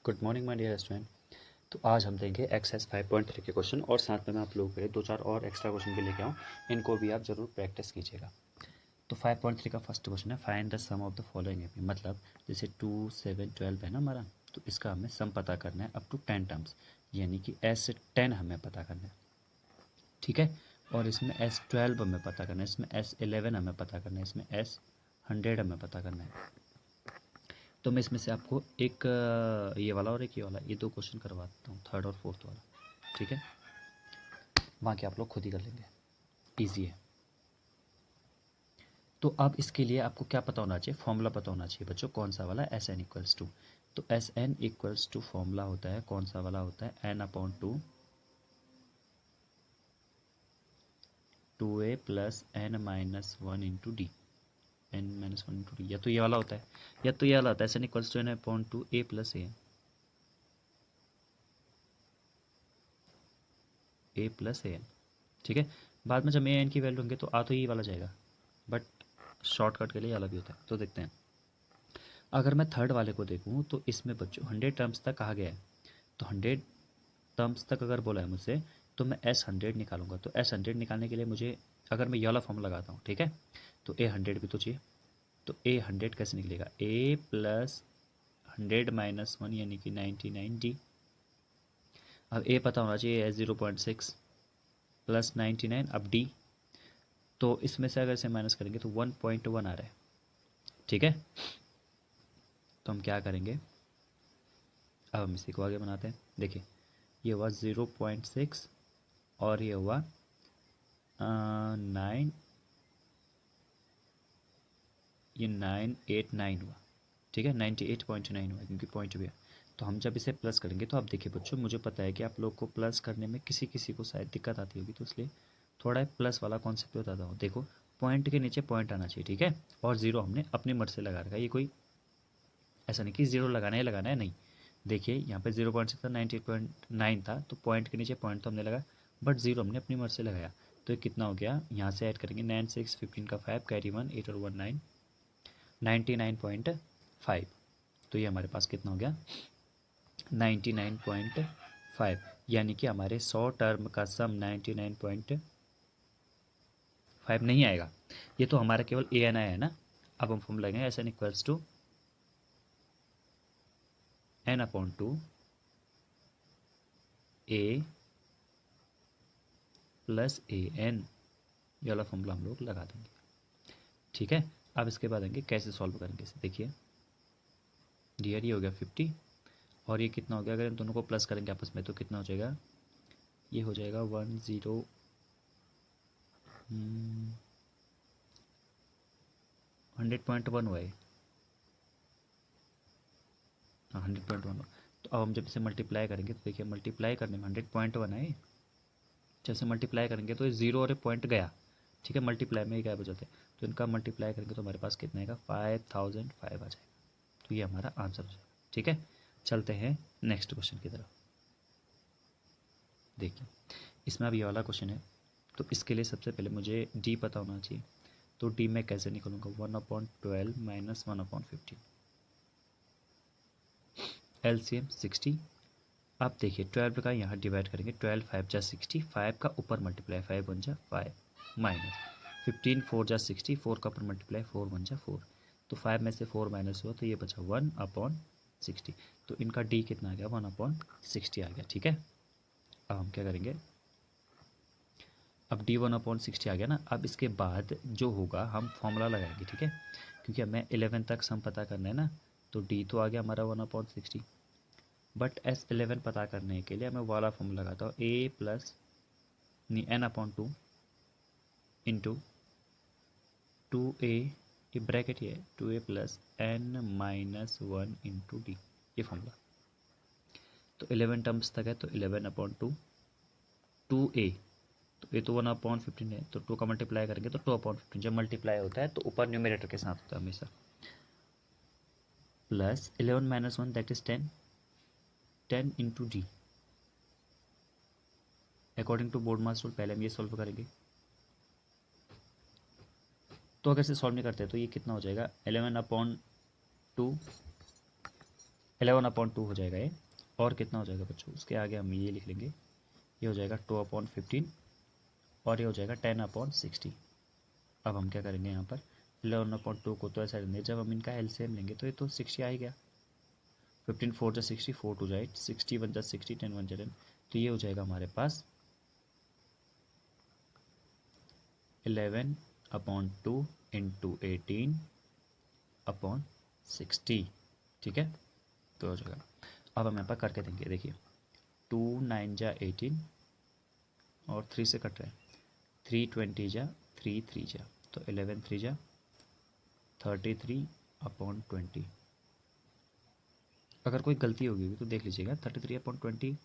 Good morning my dear student. तो आज हम देंगे एक्सरसाइज 5.3 के क्वेश्चन और साथ में मैं आप लोगों के लिए 2-4 और एक्स्ट्रा क्वेश्चन भी लेके आऊँ। इनको भी आप ज़रूर प्रैक्टिस कीजिएगा। तो 5.3 का फर्स्ट क्वेश्चन है, find the sum of the following AP. मतलब जैसे 2, 7, 12 है ना हमारा, तो इसका हमें सम पता करना है अप टू 10 टर्म्स, यानी कि S10 हमें पता करना है, ठीक है। और इसमें S12 हमें पता करना है, इसमें S11 हमें पता करना है, इसमें S100 हमें पता करना है। तो मैं इसमें से आपको एक ये वाला और एक ये वाला, ये दो क्वेश्चन करवाता हूँ, थर्ड और फोर्थ वाला, ठीक है। बाकी आप लोग खुद ही कर लेंगे, ईजी है। तो अब इसके लिए आपको क्या पता होना चाहिए, फॉर्मूला पता होना चाहिए बच्चों। कौन सा वाला, एस एन इक्वल्स टू। तो S N equals to formula होता है, कौन सा वाला होता है, N upon two A plus N minus one into D, N minus one into D. या तो ये वाला होता है या तो ये वाला होता है, S N equals to N upon two A plus A plus A N, ठीक है। बाद में जब ए एन की वैल्यू होंगे तो आ तो ये वाला जाएगा, बट शॉर्टकट के लिए अलग भी होता है। तो देखते हैं, अगर मैं थर्ड वाले को देखूँ तो इसमें बच्चों 100 टर्म्स तक कहा गया है। तो 100 टर्म्स तक अगर बोला है मुझसे, तो मैं S100 निकालूंगा। तो S100 निकालने के लिए मुझे, अगर मैं ये वाला फॉर्म लगाता हूँ, ठीक है, तो A100 भी तो चाहिए। तो A100 कैसे निकलेगा, A प्लस 100 माइनस वन यानी कि 99D। अब A पता होना चाहिए, 0.6 प्लस 99, अब D। तो इसमें से अगर इसे माइनस करेंगे तो 1.1 आ रहा है, ठीक है। तो हम क्या करेंगे, अब हम इसी को आगे बनाते हैं। देखिए, ये हुआ 0.6 और ये हुआ 9, ये 989 हुआ, ठीक है। 98.9 हुआ क्योंकि पॉइंट भी है। तो हम जब इसे प्लस करेंगे, तो आप देखिए बच्चों, मुझे पता है कि आप लोग को प्लस करने में किसी किसी को शायद दिक्कत आती होगी, तो इसलिए थोड़ा प्लस वाला कॉन्सेप्ट बताता हूँ। देखो, पॉइंट के नीचे पॉइंट आना चाहिए, ठीक है। और ज़ीरो हमने अपनी मर्ज़ी से लगा रखा है, ये कोई ऐसा नहीं कि ज़ीरो लगाना है नहीं। देखिए यहाँ पे 0.6 था, 98.9 था, तो पॉइंट के नीचे पॉइंट तो हमने लगा, बट ज़ीरो हमने अपनी मर्ज़ी से लगाया। तो ये कितना हो गया, यहाँ से ऐड करेंगे 9, 6, 15 का 5, कैरी 1, 8 और 1 9, 99.5। तो ये हमारे पास कितना हो गया, 99.5, यानी कि हमारे 100 टर्म का सम 99.5 नहीं आएगा। ये तो हमारा केवल ए एन आया है ना। अब हम फॉर्म लगाएंगे, S N equals to N upon two A plus A N, ये वाला फॉर्मूला हम लोग लगा देंगे, ठीक है। अब इसके बाद आएंगे कैसे सॉल्व करेंगे इसे। देखिए, डियर ये हो गया 50 और ये कितना हो गया, अगर इन दोनों को प्लस करेंगे आपस में तो कितना हो जाएगा, ये हो जाएगा 100.1 हुआ है, हाँ 100.1। तो अब हम जब इसे मल्टीप्लाई करेंगे तो देखिए, मल्टीप्लाई करने में 100.1 है, जैसे मल्टीप्लाई करेंगे तो ये ज़ीरो और ये पॉइंट गया, ठीक है। मल्टीप्लाई में ही गायब हो जाते हैं, तो इनका मल्टीप्लाई करेंगे तो हमारे पास कितना आएगा, 5005 आ जाएगा। तो ये हमारा आंसर हो जाएगा, ठीक है। चलते हैं नेक्स्ट क्वेश्चन की तरफ। देखिए, इसमें अब ये वाला क्वेश्चन है, तो इसके लिए सबसे पहले मुझे डी पता होना चाहिए। तो डी मैं कैसे निकालूंगा, 1/12 माइनस 1/15, LCM 60। अब देखिए 12 का यहाँ डिवाइड करेंगे, 12 5 जा 60, 5 का ऊपर मल्टीप्लाई 5 1 जा 5 माइनस 15 4 जा 60, 4 का ऊपर मल्टीप्लाई 4 1 जा 4। तो 5 में से 4 माइनस हुआ तो ये बचा 1/60। तो इनका डी कितना आ गया, 1/60 आ गया, ठीक है। अब हम क्या करेंगे, अब D1/60 आ गया ना। अब इसके बाद जो होगा हम फॉर्मूला लगाएंगे, ठीक है, क्योंकि हमें 11 तक सम पता करना है ना। तो D तो आ गया हमारा 1/60, बट S11 पता करने के लिए मैं वाला फॉर्मूला लगाता हूँ, A plus N/2 into 2A, ये ब्रैकेट ही है, 2A plus N-1 into D, ये फॉर्मूला। तो 11 टर्म्स तक है, तो 11/2 2A, तो ये तो 1/15 है, तो 2 का मल्टीप्लाई करेंगे तो 2/15। जब मल्टीप्लाई होता है तो ऊपर न्यूमरेटर के साथ होता है हमेशा, plus 11 minus 1 that is 10, 10 into D. According to BODMAS rule पहले हम ये सॉल्व करेंगे। तो अगर इसे सॉल्व नहीं करते तो ये कितना हो जाएगा, 11/2 11/2 हो जाएगा ये। और कितना हो जाएगा बच्चों, उसके आगे हम ये लिख लेंगे, ये हो जाएगा 2/15 और ये हो जाएगा 10/60। अब हम क्या करेंगे यहाँ पर 11/2 को तो ऐसा लेंगे, जब हम इनका एलसीएम लेंगे तो ये तो 60 आ ही गया। 15 4 जा 60, 4 2 जा 8, 60 1 जा 60, 10 1 जा 10, तो ये हो जाएगा हमारे पास 11/2 इंटू 18/60। ठीक है, तो हो जाएगा। अब हम यहाँ पर करके देंगे, देखिए 2 9 जा 18 और 3 से कट रहा है, 3 20 जा 3 3 जा, तो 11 3 जा 33/20। अगर कोई गलती होगी तो देख लीजिएगा, 33/20।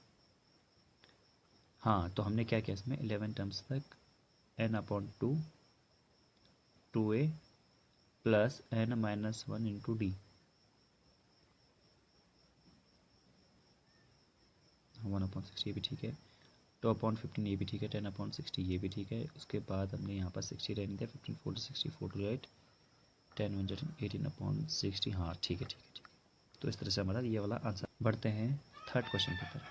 हाँ, तो हमने क्या किया इसमें 11 टर्म्स तक n/2 2a plus n-1 into D, 1/60 ये भी ठीक है, 2/15 ये भी ठीक है, 10/60 ये भी ठीक है। उसके बाद हमने यहाँ पर 60 रहने दिया, 15 4 60 4 टू 8, 10 1 18/60। हाँ ठीक है ठीक है ठीक है। तो इस तरह से हमारा ये वाला आंसर। बढ़ते हैं थर्ड क्वेश्चन की तरफ।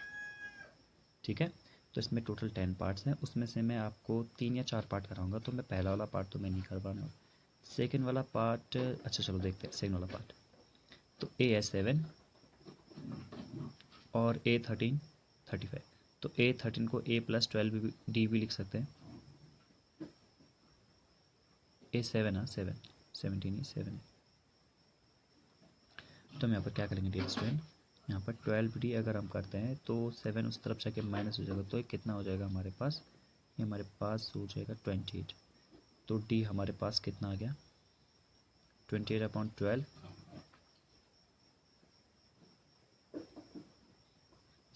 ठीक है, तो इसमें टोटल 10 पार्ट्स हैं, उसमें से मैं आपको 3 या 4 पार्ट कराऊंगा। तो मैं पहला वाला पार्ट तो मैं नहीं कर पाऊँगा, सेकेंड वाला पार्ट, अच्छा चलो देखते हैं सेकेंड वाला पार्ट। तो ए है 7 और A13 35, तो A13 को A+12 डी भी लिख सकते हैं। A7 हाँ 7 17 ही 7 है। तो हम यहाँ पर क्या करेंगे डियर स्टूडेंट, यहाँ पर 12D अगर हम करते हैं तो 7 उस तरफ जाके माइनस हो जाएगा, तो ये कितना हो जाएगा हमारे पास, ये हमारे पास हो जाएगा 28। तो D हमारे पास कितना आ गया 28/12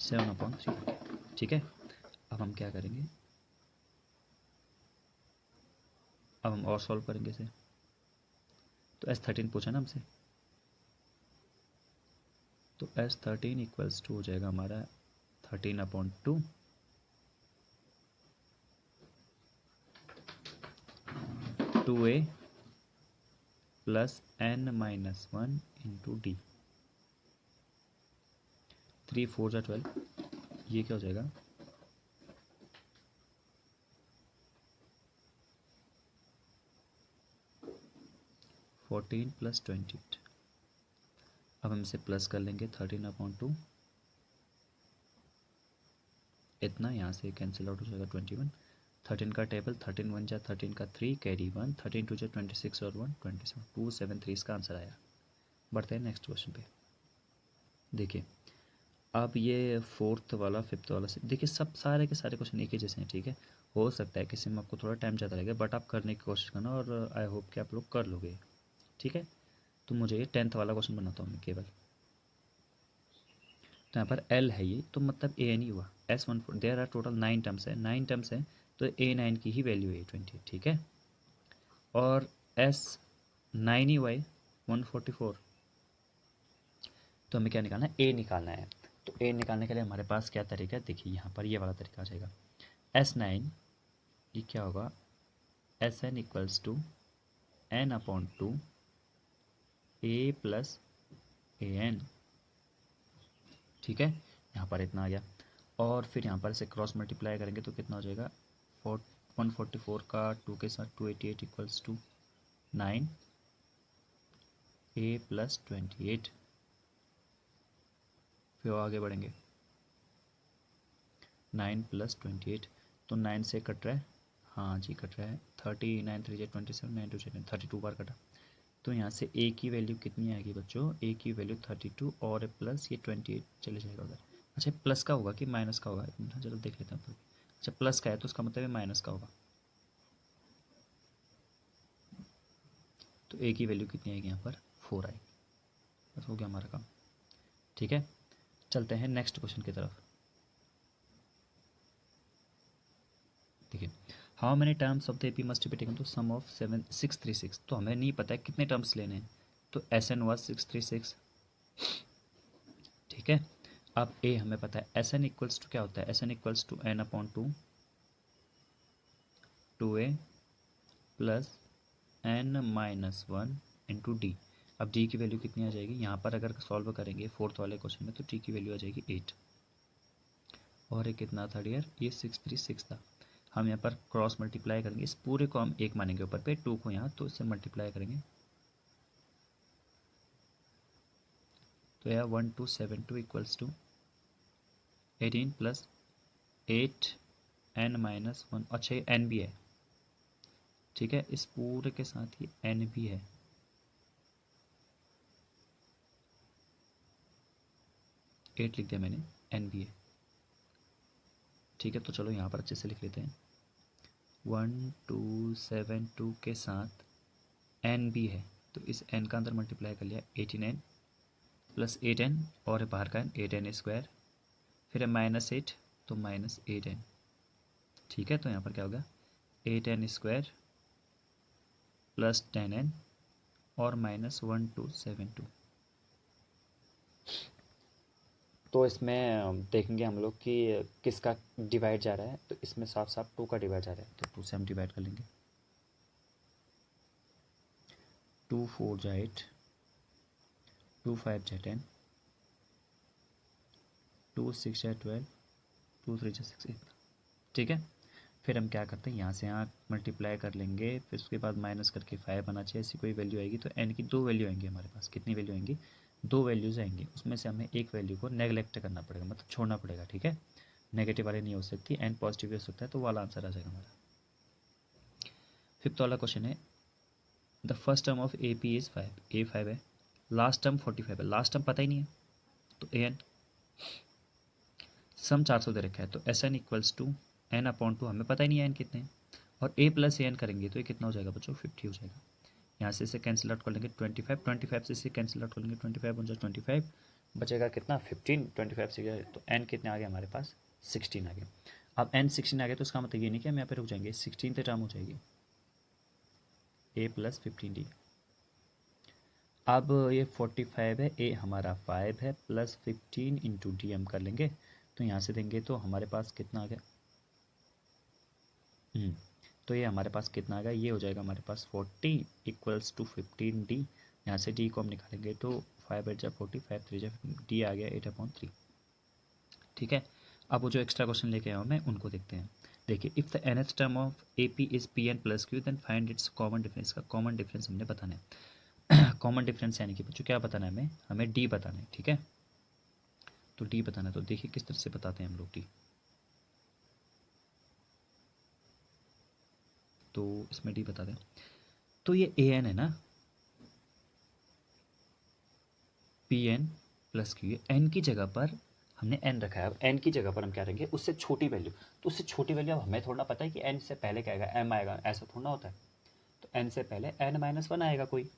7/3। ठीक है, अब हम क्या करेंगे, अब हम और सॉल्व करेंगे इसे। तो S13 पूछा ना हमसे, तो S13 इक्वल्स टू हो जाएगा हमारा 13/2 2a plus n-1 into D, 3 4 जा 12, ये क्या हो जाएगा 14 + 28। अब हम इसे प्लस कर लेंगे 13/2, इतना यहाँ से कैंसिल आउट हो जाएगा 21। 13 का टेबल, 13 1 जा 13 का 3 कैरी 1, 13 2 जा 26 और 1 27, 273 इसका आंसर आया। बढ़ते हैं नेक्स्ट क्वेश्चन पे। देखिए अब ये फोर्थ वाला फिफ्थ वाला से देखिए, सब सारे के सारे क्वेश्चन एक ही जैसे हैं। ठीक है, हो सकता है किसी में आपको थोड़ा टाइम ज़्यादा लगेगा, बट आप करने की कोशिश करना और आई होप कि आप लोग कर लोगे। ठीक है, तो मुझे ये 10th वाला क्वेश्चन बनाता हूँ मैं केवल। तो यहाँ पर L है ये, तो मतलब AN ही हुआ। S14 there are total 9 terms है, 9 टर्म्स है, तो A9 की ही वैल्यू है 20। ठीक है, और S9 ही हुआ है 144। तो हमें क्या निकालना है, A निकालना है। तो A निकालने के लिए हमारे पास क्या तरीका है, देखिए यहाँ पर ये वाला तरीका आ जाएगा। S9 ये क्या होगा, SN equals to n/2 A plus AN। ठीक है, यहाँ पर इतना आ गया, और फिर यहाँ पर इसे क्रॉस मल्टीप्लाई करेंगे तो कितना हो जाएगा 144 का 2 के साथ 288 इक्वल्स टू 9 A प्लस 28। फिर आगे बढ़ेंगे 9 + 28, तो 9 से कट रहा है, हाँ जी कट रहा है, 39 3 जा 27, 9 2 7 32 बार कटा। तो यहाँ से A की वैल्यू कितनी आएगी बच्चों, A की वैल्यू 32 और प्लस ये 28 चले जाएगा उधर। अच्छा प्लस का होगा कि माइनस का होगा, एक मिनट चलो देख लेते हैं तो। अच्छा प्लस का है तो उसका मतलब है माइनस का होगा। तो A की वैल्यू कितनी आएगी यहाँ पर 4 आएगी, बस हो गया हमारा काम। ठीक है, चलते हैं नेक्स्ट क्वेश्चन की तरफ। देखिए how many terms of the AP must be taken to sum of 636। तो हमें नहीं पता है कितने टर्म्स लेने हैं, तो SN हुआ 636। ठीक है, अब A हमें पता है, SN इक्वल्स टू क्या होता है, SN equals to n/2 2a plus n-1 into D. अब डी की वैल्यू कितनी आ जाएगी, यहाँ पर अगर सॉल्व करेंगे फोर्थ वाले क्वेश्चन में तो डी की वैल्यू आ जाएगी 8। और ये कितना था डियर, ये 636 था। हम यहाँ पर क्रॉस मल्टीप्लाई करेंगे, इस पूरे को हम 1 मानेंगे ऊपर पे, 2 को यहाँ, तो इससे मल्टीप्लाई करेंगे तो यह 1272 इक्वल्स टू 18 प्लस 8n-1। अच्छा ये n भी है, ठीक है, इस पूरे के साथ ही n भी है। एट लिख दिया मैंने, n भी है, ठीक है। तो चलो यहाँ पर अच्छे से लिख लेते हैं, 1272 के साथ n भी है, तो इस n का अंदर मल्टीप्लाई कर लिया 18n प्लस 8n, और बाहर का n 8n स्क्वायर, फिर है -8 तो -8n, ठीक है। तो यहाँ पर क्या होगा 8n स्क्वायर प्लस 10n और -1272। तो इसमें देखेंगे हम लोग कि किसका डिवाइड जा रहा है, तो इसमें साफ साफ 2 का डिवाइड जा रहा है, तो 2 से हम डिवाइड कर लेंगे। 2 4 जा 8, 2 5 जा 10, 2 6 जा 12, 2 3 जा 16, ठीक है। फिर हम क्या करते हैं, यहाँ से यहाँ मल्टीप्लाई कर लेंगे, फिर उसके बाद माइनस करके 5 आना चाहिए, ऐसी कोई वैल्यू आएगी तो n की 2 वैल्यू आएंगी हमारे पास। कितनी वैल्यू आएंगी, 2 वैल्यूज़ आएंगी, उसमें से हमें एक वैल्यू को नेगलेक्ट करना पड़ेगा, मतलब छोड़ना पड़ेगा, ठीक है। नेगेटिव वाली नहीं हो सकती, n पॉजिटिव हो सकता है, तो वाला आंसर आ जाएगा हमारा। फिफ्थ वाला क्वेश्चन है, the first term of A P is 5, ए 5 है, लास्ट टर्म 45 है, लास्ट टर्म पता ही नहीं है तो ए एन, सम 400 दे रखा है, तो S N equals to n/2, हमें पता ही नहीं है n कितने हैं, और a प्लस ए एन करेंगे तो ये कितना हो जाएगा बच्चों, 50 हो जाएगा। यहाँ से इसे कैंसिल आउट कर लेंगे 25, 25 से इसे कैंसिल आउट कर लेंगे 25 × 25 बचेगा कितना 15, 25 से गया तो n कितने आ गया हमारे पास 16 आ गया। अब n 16 आ गया तो इसका मतलब ये नहीं कि हम यहाँ पे रुक जाएंगे, 16 टर्म हो जाएगी a प्लस 15d। अब ये 45 है, a हमारा 5 है, प्लस 15 इंटू डी हम कर लेंगे, तो यहाँ से देंगे तो हमारे पास कितना आ गया, तो ये हमारे पास कितना आ गया, ये हो जाएगा हमारे पास 40 इक्वल्स टू 15d। यहाँ से d को हम निकालेंगे तो 5 8 जा 40, 5 3 जा, d आ गया 8/3, ठीक है। अब वो जो एक्स्ट्रा क्वेश्चन लेके आया हूँ मैं, उनको देखते हैं। देखिए, if the nth term of A P is P N plus Q then find its common difference. का कॉमन डिफरेंस हमने बताना है। कॉमन डिफरेंस यानी कि बच्चों क्या बताना है हमें, हमें डी बताना है, ठीक है। तो डी बताना है, तो देखिए किस तरह से बताते हैं हम लोग डी। तो इसमें डी बता दें, तो ये ए एन है ना, P N plus Q, N की जगह पर हमने एन रखा है। अब एन की जगह पर हम क्या रखेंगे, उससे छोटी वैल्यू, तो उससे छोटी वैल्यू अब हमें थोड़ा पता है कि एन से पहले क्या आएगा, एम आएगा, ऐसा थोड़ा होता है। तो एन से पहले n-1 आएगा कोई,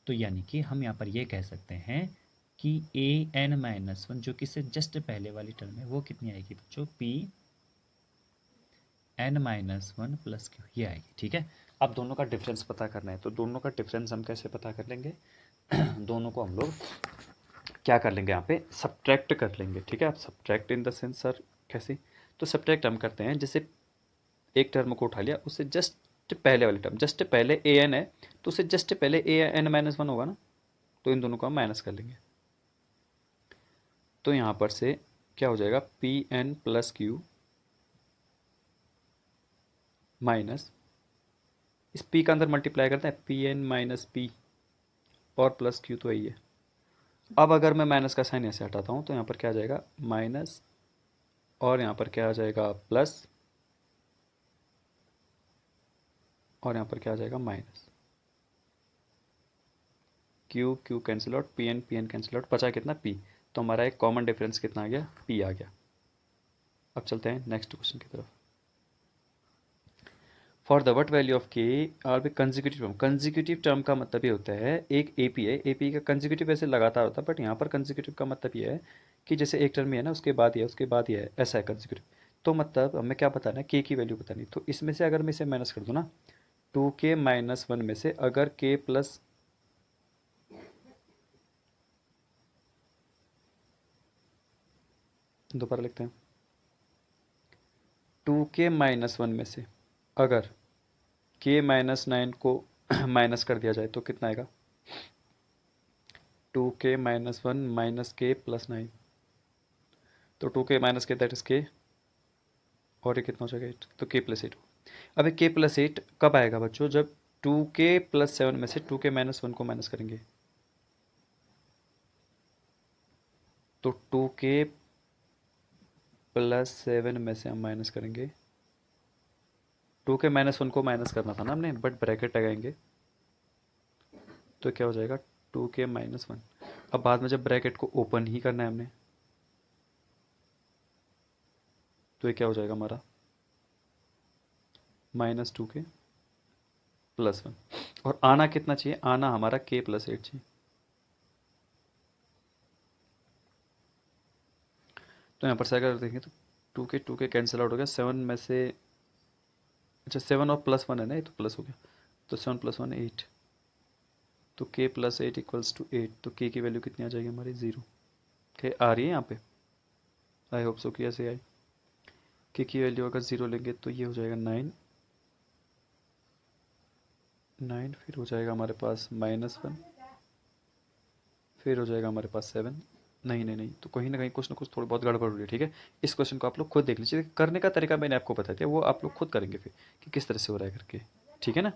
तो यानी कि हम यहाँ पर ये कह सकते हैं कि ए n-1 जो कि इससे जस्ट पहले वाली टर्म है वो कितनी आएगी बच्चों, पी n-1 प्लस क्यू, ये आएगी, ठीक है। अब दोनों का डिफरेंस पता करना है, तो दोनों का डिफरेंस हम कैसे पता कर लेंगे, दोनों को हम लोग क्या कर लेंगे, यहाँ पे सब्ट्रैक्ट कर लेंगे, ठीक है। अब subtract in the sense sir कैसे, तो सब्ट्रैक्ट हम करते हैं, जैसे एक टर्म को उठा लिया, उससे जस्ट पहले वाली टर्म, जस्ट पहले ए एन है तो उससे जस्ट पहले ए n-1 होगा ना, तो इन दोनों को हम माइनस कर लेंगे। तो यहाँ पर से क्या हो जाएगा, P N plus Q minus, इस पी का अंदर मल्टीप्लाई करते हैं, पी एन माइनस पी और प्लस क्यू तो यही है। अब अगर मैं माइनस का साइन ऐसे हटाता हूँ तो यहाँ पर क्या आ जाएगा माइनस, और यहाँ पर क्या आ जाएगा प्लस, और यहाँ पर क्या आ जाएगा minus, Q Q cancel out, P N cancel out, बचा कितना पी, तो हमारा एक कॉमन डिफरेंस कितना आ गया, पी आ गया। अब चलते हैं नेक्स्ट क्वेश्चन की तरफ। For the what value of K are be consecutive term, consecutive term का मतलब ये होता है, एक ए पी है, ए पी का कंजिक्यूटिव वैसे लगातार होता है, बट यहाँ पर कंजिक्यूटिव का मतलब ये है कि जैसे एक टर्म ही है ना, उसके बाद ये है, उसके बाद ये है, ऐसा है कंजिक्यूटिव। तो मतलब हमें क्या बताना है, के की वैल्यू बतानी, तो इसमें से अगर मैं इसे माइनस कर दूँ ना, 2k-1 में से अगर k प्लस, दोबारा लिखते हैं, 2k-1 में से अगर k-9 को माइनस कर दिया जाए तो कितना आएगा, 2k माइनस 1 माइनस के प्लस 9, तो 2k माइनस के दैट इज के, और ये कितना हो जाएगा 8, तो k प्लस 8। अब ये k प्लस 8 कब आएगा बच्चों, जब 2k प्लस 7 में से 2k माइनस 1 को माइनस करेंगे, तो 2k प्लस 7 में से हम माइनस करेंगे, 2k माइनस 1 को माइनस करना था ना हमने, बट ब्रैकेट लगाएंगे, तो क्या हो जाएगा 2k माइनस 1। अब बाद में जब ब्रैकेट को ओपन ही करना है हमने, तो ये क्या हो जाएगा हमारा -2k प्लस 1, और आना कितना चाहिए, आना हमारा k प्लस 8 चाहिए। तो यहाँ पर से अगर देखें तो 2k कैंसिल आउट हो गया, 7 में से, अच्छा 7 और प्लस 1 है ना, ये तो प्लस हो गया, तो 7 प्लस 1 8, तो k प्लस 8 इक्वल्स टू 8, तो k की वैल्यू कितनी आ जाएगी हमारी 0। k आ रही है यहाँ पे, आई होप सो कि ऐसे आई। k की वैल्यू अगर 0 लेंगे तो ये हो जाएगा 9, 9, फिर हो जाएगा हमारे पास -1, फिर हो जाएगा हमारे पास 7। नहीं नहीं नहीं, तो कहीं ना कहीं कुछ ना कुछ थोड़ी बहुत गड़बड़ हो रही है, ठीक है। इस क्वेश्चन को आप लोग खुद देख लीजिए, करने का तरीका मैंने आपको बता दिया, वो आप लोग खुद करेंगे फिर कि किस तरह से हो रहा है करके, ठीक है ना।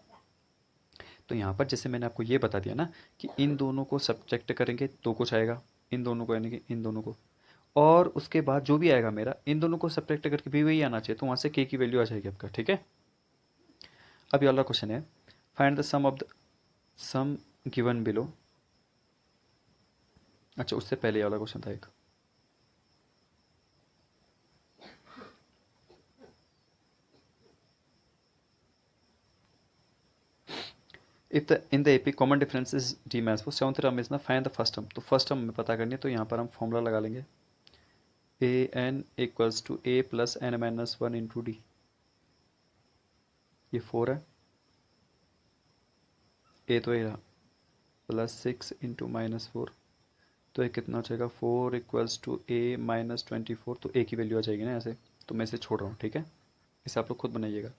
तो यहाँ पर जैसे मैंने आपको ये बता दिया ना कि इन दोनों को सब्ट्रैक्ट करेंगे तो कुछ आएगा, इन दोनों को यानी कि इन दोनों को, और उसके बाद जो भी आएगा मेरा, इन दोनों को सब्ट्रैक्ट करके भी वही आना चाहिए, तो वहाँ से के की वैल्यू आ जाएगी आपका, ठीक है। अब ये वाला क्वेश्चन है, find the sum of the sum given below. अच्छा उससे पहले ये वाला क्वेश्चन था एक, if the in the AP common difference is D maths for seventh term is ना फाइंड द फर्स्ट टर्म, तो फर्स्ट टर्म हमें पता करनी है, तो यहाँ पर हम फॉर्मूला लगा लेंगे, A N equals to A plus N minus 1 into D, ये 4 है, ए तो ये रहा, प्लस 6 इंटू -4, तो ये कितना हो जाएगा 4 इक्वल्स टू ए -24, तो ए की वैल्यू आ जाएगी ना ऐसे, तो मैं इसे छोड़ रहा हूँ, ठीक है। इसे आप लोग खुद बनाइएगा।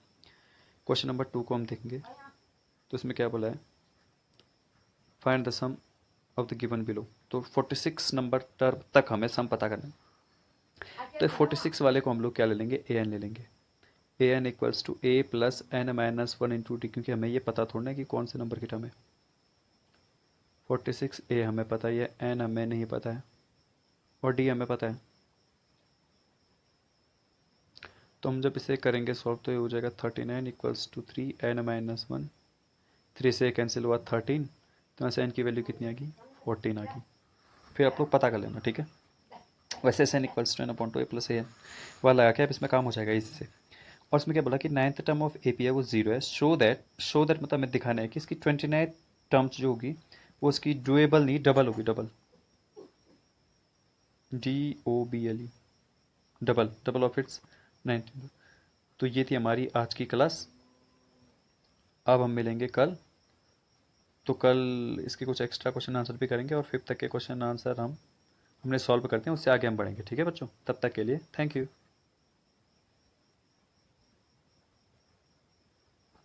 क्वेश्चन नंबर 2 को हम देखेंगे, तो इसमें क्या बोला है, find the sum of the given below, तो 46 नंबर टर्म तक हमें सम पता करना है, तो 46 वाले को हम लोग क्या ले लेंगे, ए एन ले लेंगे, A N equals to A plus N minus 1 into D, क्योंकि हमें ये पता थोड़ा है कि कौन से नंबर की टर्म है। 46 ए हमें पता ही है, एन हमें नहीं पता है, और डी हमें पता है, तो हम जब इसे करेंगे सॉल्व तो ये हो जाएगा 39 इक्वल्स टू 3 एन माइनस 1, 3 से कैंसिल हुआ 13, तो यहाँ से एन की वैल्यू कितनी आ गई 14 आ गई, फिर आप लोग पता कर लेना, ठीक है। वैसे S N equals to N upon two A plus A N वाला लगा के अब इसमें काम हो जाएगा इसी से। और इसमें क्या बोला कि 9th term of A P है वो 0 है, शो दैट मतलब हमें दिखाना है कि इसकी 29th टर्म्स जो होगी वो इसकी डुएबल नहीं डबल होगी, double, DOBLE, double double of its 19। तो ये थी हमारी आज की क्लास, अब हम मिलेंगे कल, तो कल इसके कुछ एक्स्ट्रा क्वेश्चन आंसर भी करेंगे, और 5th तक के क्वेश्चन आंसर हमने सॉल्व करते हैं, उससे आगे हम बढ़ेंगे, ठीक है बच्चों। तब तक के लिए थैंक यू।